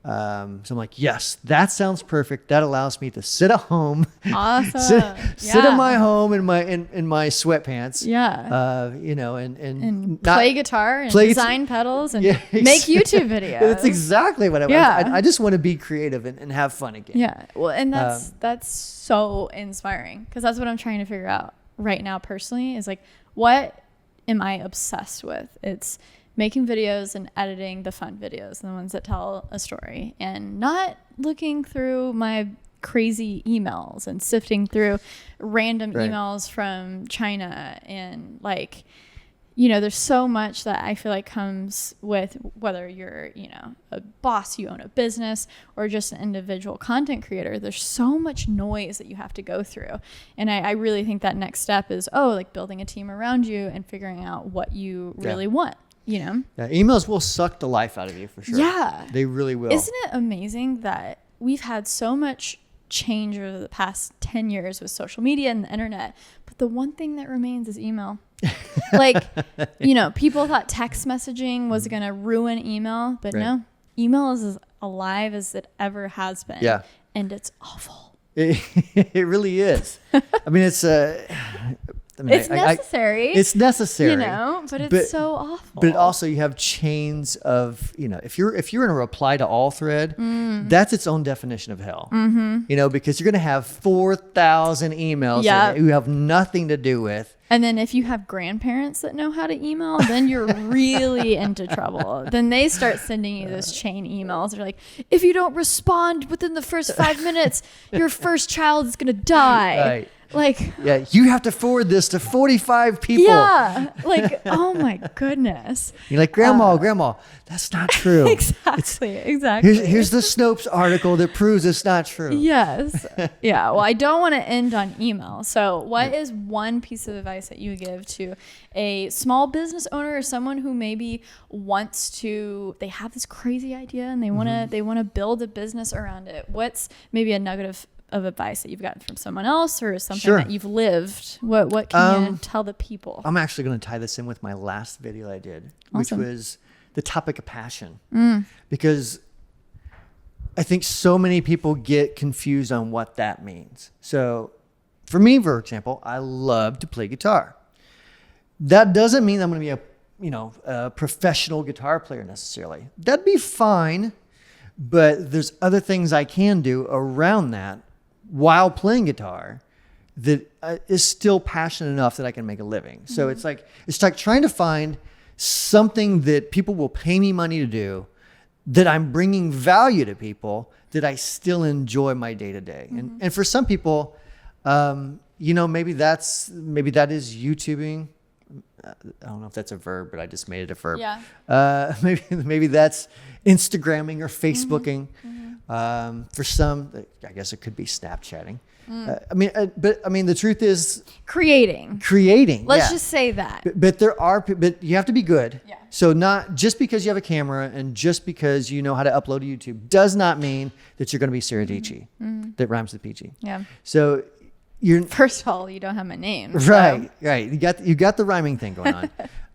So I'm like, yes, that sounds perfect. That allows me to sit at home, awesome. sit in my home in my sweatpants, and play guitar and design pedals and make YouTube videos. That's exactly what I want. I just want to be creative and have fun again. Yeah. Well, and that's so inspiring because that's what I'm trying to figure out right now personally is like, what am I obsessed with? It's making videos and editing the fun videos, the ones that tell a story, and not looking through my crazy emails and sifting through random emails from China. And like, there's so much that I feel like comes with whether you're, a boss, you own a business, or just an individual content creator. There's so much noise that you have to go through. And I really think that next step is, like building a team around you and figuring out what you really want. Emails will suck the life out of you for sure. Yeah, they really will. Isn't it amazing that we've had so much change over the past 10 years with social media and the internet, but the one thing that remains is email. Like, people thought text messaging was going to ruin email, but no, email is as alive as it ever has been. Yeah, and it's awful. It really is. I mean, it's it's necessary. It's necessary, but it's so awful. But also, you have chains of, if you're in a reply to all thread, that's its own definition of hell. Because you're going to have 4,000 emails that you have nothing to do with. And then if you have grandparents that know how to email, then you're really into trouble. Then they start sending you those chain emails. They're like, if you don't respond within the first 5 minutes, your first child is going to die. Right. Like, you have to forward this to 45 people. Yeah, like, oh my goodness. You're like, grandma, that's not true. Exactly. Here's the Snopes article that proves it's not true. Yes. Yeah. Well, I don't want to end on email. So what is one piece of advice that you give to a small business owner or someone who maybe they have this crazy idea and they want to build a business around it? What's maybe a nugget of advice that you've gotten from someone else or something that you've lived? What can you tell the people? I'm actually going to tie this in with my last video I did, which was the topic of passion. Because I think so many people get confused on what that means. So for me, for example, I love to play guitar. That doesn't mean I'm going to be a professional guitar player necessarily. That'd be fine, but there's other things I can do around that while playing guitar that is still passionate enough that I can make a living. So it's like trying to find something that people will pay me money to do, that I'm bringing value to people, that I still enjoy my day to day. And for some people, maybe that is YouTubing. I don't know if that's a verb, but I just made it a verb. Yeah. Maybe that's Instagramming or Facebooking. For some, I guess it could be Snapchatting. The truth is creating. Let's just say that. But you have to be good. Yeah. So not just because you have a camera and just because you know how to upload to YouTube does not mean that you're going to be Sarah DIETSCHY. That rhymes with PG. Yeah. So you're First of all, you don't have my name. right, So. right. You got the rhyming thing going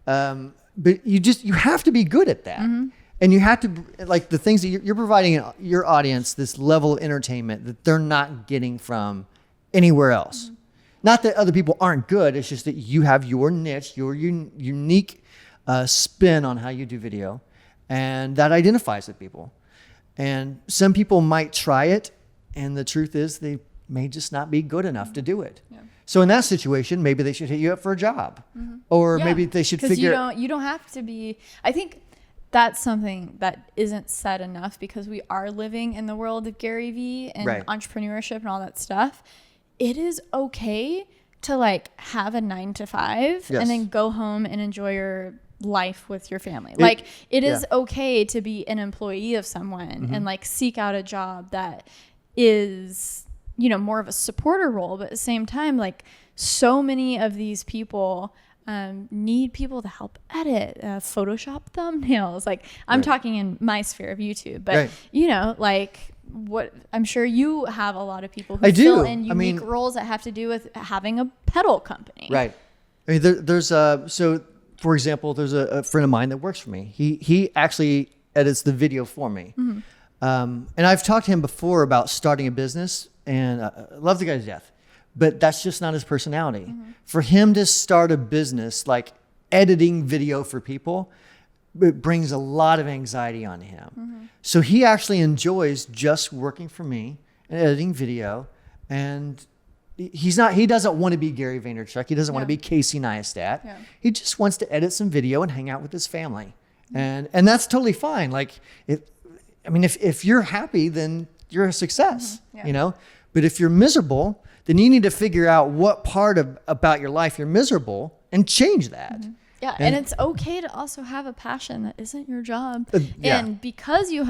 on, but you have to be good at that, and you have to like the things that you're providing your audience this level of entertainment that they're not getting from anywhere else. Not that other people aren't good. It's just that you have your niche, your unique spin on how you do video, and that identifies with people. And some people might try it, and the truth is they may just not be good enough to do it. Yeah. So in that situation, maybe they should hit you up for a job, or maybe they should figure. You don't have to be. I think that's something that isn't said enough because we are living in the world of GaryVee and entrepreneurship and all that stuff. It is okay to like have a 9-to-5 and then go home and enjoy your life with your family. It is okay to be an employee of someone and like seek out a job that is, you know, more of a supporter role. But at the same time, like so many of these people need people to help edit, Photoshop thumbnails. Like I'm talking in my sphere of YouTube, but you know, like what I'm sure you have a lot of people who fill in unique roles that have to do with having a pedal company. Right. I mean, there's so for example, there's a friend of mine that works for me. He actually edits the video for me. And I've talked to him before about starting a business, and I love the guy to death, but that's just not his personality. For him to start a business like editing video for people, it brings a lot of anxiety on him. So he actually enjoys just working for me and editing video. And he doesn't want to be Gary Vaynerchuk. He doesn't want to be Casey Neistat. He just wants to edit some video and hang out with his family. And that's totally fine. Like, if you're happy, then you're a success, you know? But if you're miserable, then you need to figure out what part about your life you're miserable and change that. Yeah, and it's okay to also have a passion that isn't your job. And because you're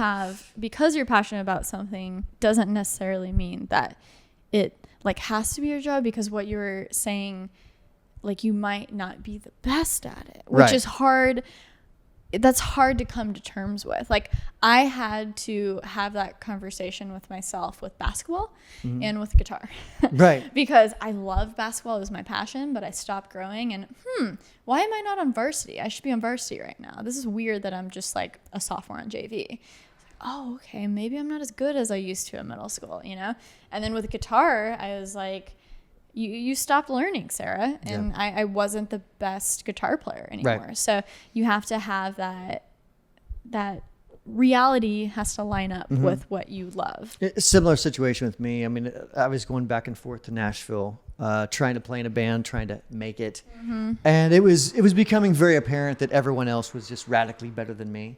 passionate about something doesn't necessarily mean that it like has to be your job, because what you're saying, like you might not be the best at it, which is hard. That's hard to come to terms with. Like I had to have that conversation with myself with basketball and with guitar. Because I love basketball, it was my passion, but I stopped growing and why am I not on varsity? I should be on varsity right now. This is weird that I'm just like a sophomore on JV. Oh, okay, maybe I'm not as good as I used to in middle school, you know? And then with guitar, I was like, you stopped learning, Sarah, and I wasn't the best guitar player anymore. So you have to have that reality has to line up with what you love. A similar situation with me. I mean, I was going back and forth to Nashville, trying to play in a band, trying to make it, and it was becoming very apparent that everyone else was just radically better than me.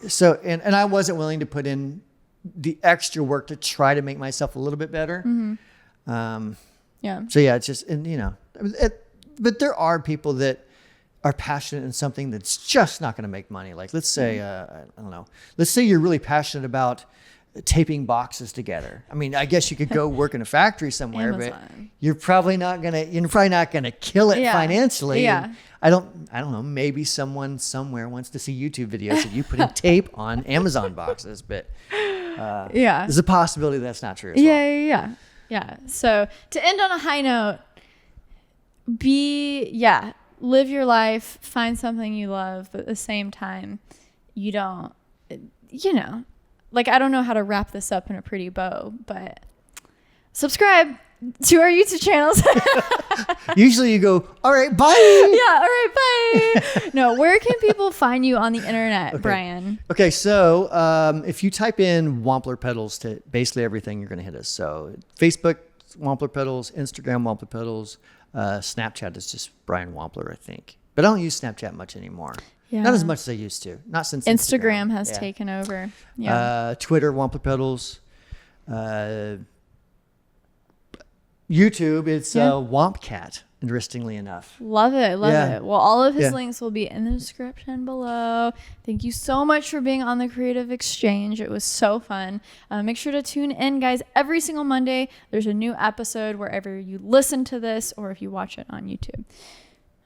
So and I wasn't willing to put in the extra work to try to make myself a little bit better. So yeah, it's just, and you know, but there are people that are passionate in something that's just not going to make money. Like let's say, I don't know, let's say you're really passionate about taping boxes together. I mean, I guess you could go work in a factory somewhere, but you're probably not gonna kill it financially. And I don't know, maybe someone somewhere wants to see YouTube videos of you putting tape on Amazon boxes, but there's a possibility that's not true as well. Yeah. So to end on a high note, live your life, find something you love, but at the same time, you don't, you know, like, I don't know how to wrap this up in a pretty bow, but subscribe to our YouTube channels. Usually you go, all right, bye. Yeah, all right, bye. No, where can people find you on the internet, Brian? Okay, so if you type in Wampler pedals to basically everything, you're going to hit us. So Facebook, Wampler pedals, Instagram, Wampler pedals, Snapchat is just Brian Wampler, I think. But I don't use Snapchat much anymore. Not as much as I used to. Not since Instagram has taken over. Twitter, Wampler pedals. YouTube, it's Wampcat, interestingly enough. Love it. Well, all of his links will be in the description below. Thank you so much for being on the Creative Exchange. It was so fun. Make sure to tune in, guys. Every single Monday, there's a new episode wherever you listen to this or if you watch it on YouTube.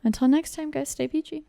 Until next time, guys, stay peachy.